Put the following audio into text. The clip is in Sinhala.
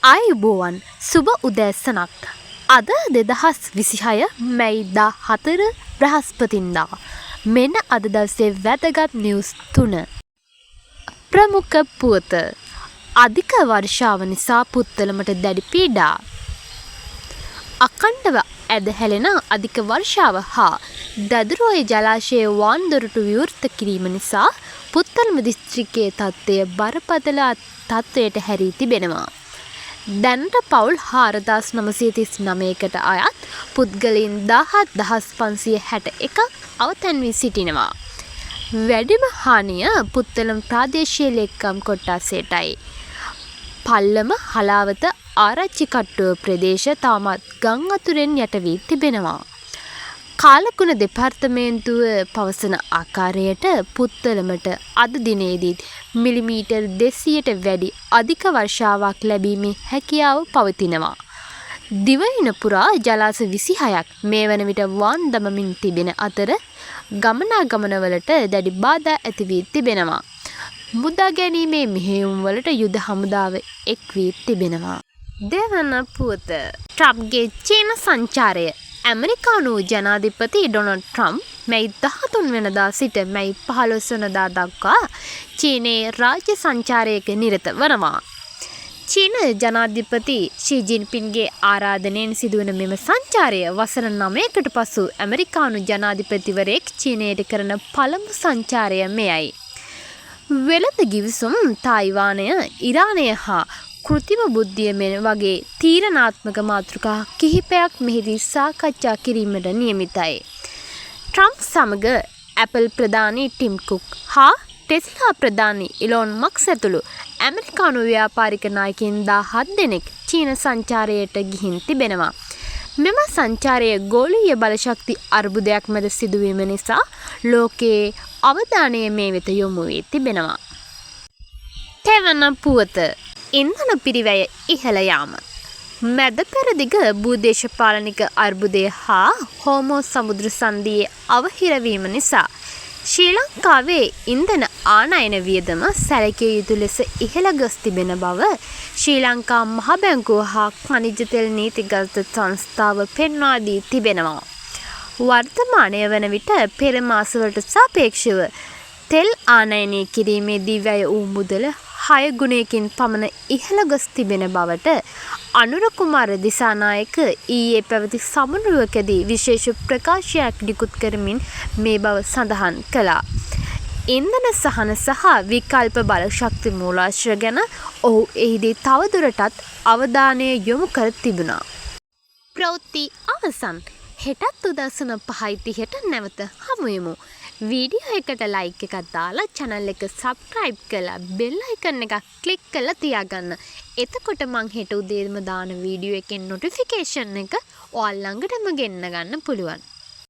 ආයුබෝවන් සුබ උදෑසනක්. අද 2026 මැයි 14 බ්‍රහස්පතින්දා. මෙන්න අද දවසේ වැදගත් නිවුස් 3. ප්‍රමුඛ පුවත. අධික වර්ෂාව නිසා පුත්තලමට දැඩි පීඩා. අඛණ්ඩව ඇදහැලෙන අධික වර්ෂාව හා දදුරුවේ ජලාශයේ වාන්දොරටු විවෘත කිරීම නිසා පුත්තලම දිස්ත්‍රික්කයේ තත්ත්වය බරපතල තත්ත්වයට හැරී තිබෙනවා. දැනට පවුල් 4939කට අයත් පුද්ගලයන් 17561ක් අවතැන් වී සිටිනවා. වැඩිම හානිය පුත්තලම ප්‍රාදේශීය ලේකම් කොට්ටාසයටයි. පල්ලම හලාවත ආරච්චි කට්ටුව ප්‍රදේශ තාමත් ගම් අතුරෙන් යට වී තිබෙනවා. කාලකුණ දෙපාර්තමේන්තුව පවසන ආකාරයට පුත්තලමට අද දිනේදී මිලිමීටර් 200ට වැඩි අධික වර්ෂාවක් ලැබීමේ හැකියාව පවතිනවා. දිවයින පුරා ජලාශ 26ක් මේ වන විට වන් දමමින් තිබෙන අතර ගමනාගමනවලට දැඩි බාධා ඇති වී තිබෙනවා. මුදා ගැනීමේ මෙහෙයුම් වලට යුද හමුදාව එක් වී තිබෙනවා. දෙවන පුවත. ට්‍රම්ප්ගේ චීන සංචාරය. ඇමරිකානු ජනාධිපති ඩොනල්ඩ් ට්‍රම්ප් මැයි 13 වෙනිදා සිට මැයි 15 වෙනිදා දක්වා චීනයේ රාජ්‍ය සංචාරයක නිරත වනවා. චීන ජනාධිපති ෂී ජින්පින්ගේ ආරාධනයෙන් සිදුවන මෙම සංචාරය වසර 9කට පසු ඇමරිකානු ජනාධිපතිවරයෙක් චීනයට කරන පළමු සංචාරය මෙයයි. වෙළඳ ගිවිසුම් තායිවානය, ඉරානය හා කෘතිම බුද්ධිය මෙන වගේ තීරණාත්මක මාතෘකා කිහිපයක් මෙහිදී සාකච්ඡා කිරීමට නියමිතයි. ට්‍රම්ප් සමග ඇපල් ප්‍රධානී ටිම් කුක් හා ටෙස්ලා ප්‍රධානී ඉලොන් මස්ක් ඇතුළු ඇමරිකානු ව්‍යාපාරික නායකයින් 17 දෙනෙක් චීන සංචාරයට ගිහින් තිබෙනවා. මෙම සංචාරය ගෝලීය බලශක්ති අර්බුදයක් මැද සිදුවීම නිසා ලෝකයේ අවධානය මේ වෙත යොමු වී තිබෙනවා. තෙවන පුවත. ඉන්ධන පිරිවැය ඉහළ යාම. මැද පෙරදිග භූදේශපාලනික අර්බුදය හා හෝමෝ සමුද්‍ර සන්ධියේ අවහිරවීම නිසා ශ්‍රී ලංකාවේ ඉන්ධන ආනයන වියදම සැලකිය යුතු ලෙස ඉහළ ගොස් තිබෙන බව ශ්‍රී ලංකා මහ බැංකුව හා ඛනිජ තෙල් නීතිගත සංස්ථාව පෙන්වා දී තිබෙනවා. වර්තමානය වන විට පෙර මාසවලට සාපේක්ෂව තෙල් ආනයනය කිරීමේදී වැය වූ මුදල 6 ගුණයකින් පමණ ඉහළ ගොස් තිබෙන බවට අනුර කුමාර දිසානායක ඊයේ පැවති සමුළුවකදී විශේෂ ප්‍රකාශයක් නිකුත් කරමින් මේ බව සඳහන් කළා. ඉන්ධන සහන සහ විකල්ප බලශක්ති මූලාශ්‍ර ගැන ඔහු එහිදී තවදුරටත් අවධානය යොමු කර තිබුණා. ප්‍රවෘත්ති අවසන්. හෙටත් උදෑසන 5:30ට නැවත හමුවෙමු. වීඩියෝ එකට ලයික් එකක් දාලා channel එක subscribe කරලා bell icon එක click කරලා තියාගන්න. එතකොට මං හෙට උදේම දාන වීඩියෝ එකෙන් notification එක ඔයාලා ළඟටම ගෙන්න ගන්න පුළුවන්.